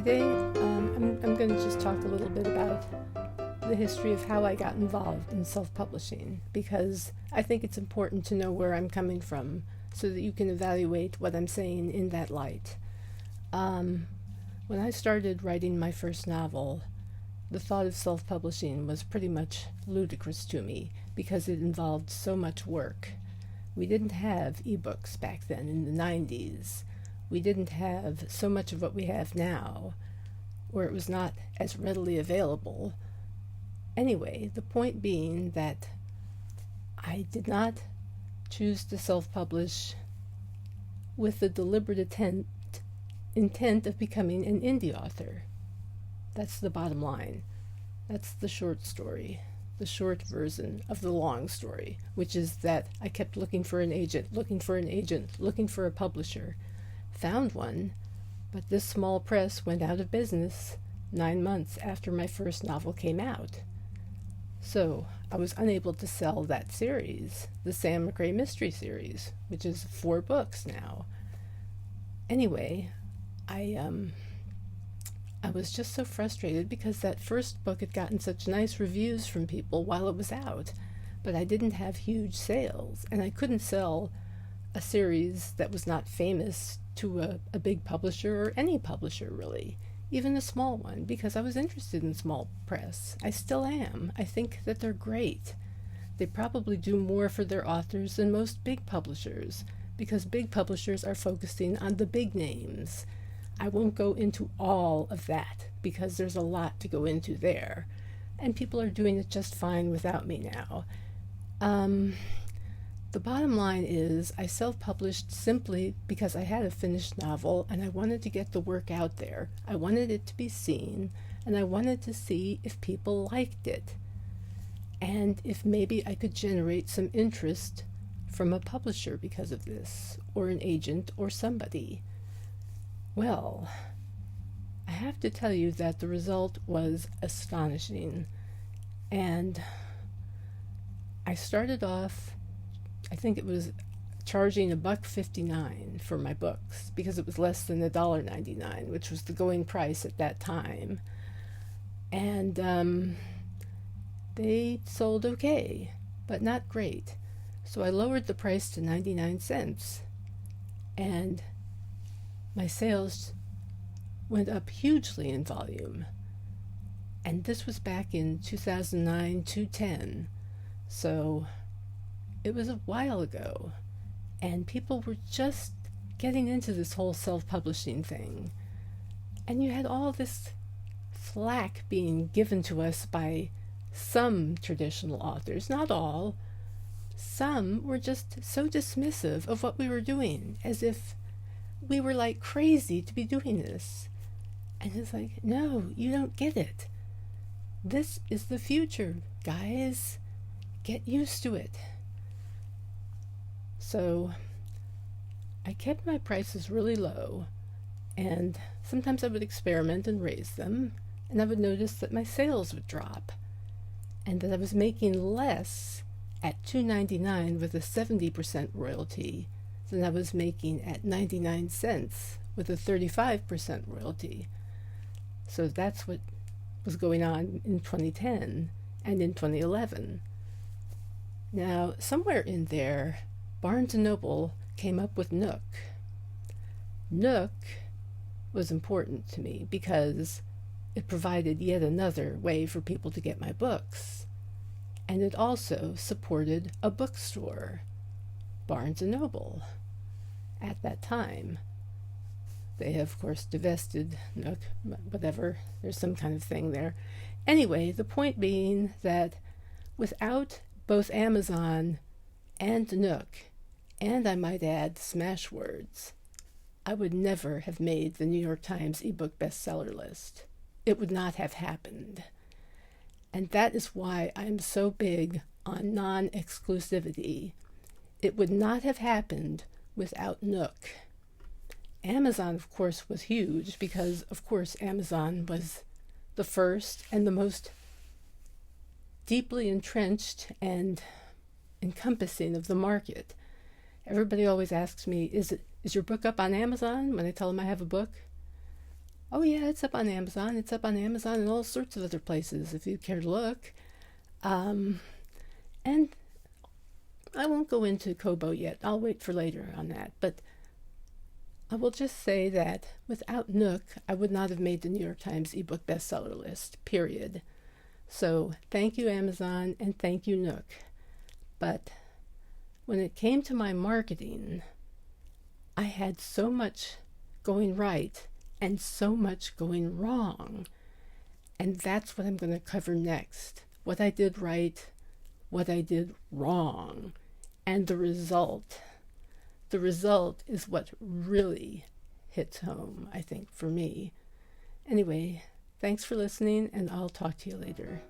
Today, I'm going to just talk a little bit about the history of how I got involved in self-publishing, because I think it's important to know where I'm coming from so that you can evaluate what I'm saying in that light. When I started writing my first novel, the thought of self-publishing was pretty much ludicrous to me because it involved so much work. We didn't have ebooks back then in the 90s. We didn't have so much of what we have now, or it was not as readily available. Anyway, the point being that I did not choose to self-publish with the deliberate intent of becoming an indie author. That's the bottom line. That's the short story, the short version of the long story, which is that I kept looking for an agent, looking for a publisher. Found one, but this small press went out of business 9 months after my first novel came out. So I was unable to sell that series, the Sam McRae Mystery Series, which is 4 books now. Anyway, I was just so frustrated because that first book had gotten such nice reviews from people while it was out, but I didn't have huge sales, and I couldn't sell a series that was not famous to a big publisher, or any publisher really, even a small one, because I was interested in small press. I still am. I think that they're great. They probably do more for their authors than most big publishers, because big publishers are focusing on the big names. I won't go into all of that because there's a lot to go into there, and people are doing it just fine without me now. The bottom line is I self-published simply because I had a finished novel and I wanted to get the work out there. I wanted it to be seen, and I wanted to see if people liked it, and if maybe I could generate some interest from a publisher because of this, or an agent, or somebody. Well, I have to tell you that the result was astonishing, and I started off, I think it was charging $1.59 for my books because it was less than $1.99, which was the going price at that time. And they sold okay, but not great. So I lowered the price to 99 cents, and my sales went up hugely in volume. And this was back in 2009, 2010. So it was a while ago, and people were just getting into this whole self-publishing thing. And you had all this flack being given to us by some traditional authors, not all. Some were just so dismissive of what we were doing, as if we were like crazy to be doing this. And it's like, no, you don't get it. This is the future, guys. Get used to it. So I kept my prices really low, and sometimes I would experiment and raise them, and I would notice that my sales would drop, and that I was making less at $2.99 with a 70% royalty than I was making at 99 cents with a 35% royalty. So that's what was going on in 2010 and in 2011. Now, somewhere in there, Barnes & Noble came up with Nook. Nook was important to me because it provided yet another way for people to get my books. And it also supported a bookstore, Barnes & Noble, at that time. They have, of course, divested Nook, whatever. There's some kind of thing there. Anyway, the point being that without both Amazon and Nook, and I might add Smashwords, I would never have made the New York Times ebook bestseller list. It would not have happened. And that is why I'm so big on non-exclusivity. It would not have happened without Nook. Amazon, of course, was huge because, of course, Amazon was the first and the most deeply entrenched and encompassing of the market. Everybody always asks me, is your book up on Amazon when I tell them I have a book? Oh, yeah, it's up on Amazon. It's up on Amazon and all sorts of other places if you care to look. Um, and I won't go into Kobo yet. I'll wait for later on that. But I will just say that without Nook, I would not have made the New York Times ebook bestseller list, period. So thank you, Amazon, and thank you, Nook. But when it came to my marketing, I had so much going right and so much going wrong. And that's what I'm going to cover next. What I did right, what I did wrong, and the result. The result is what really hits home, I think, for me. Anyway, thanks for listening, and I'll talk to you later.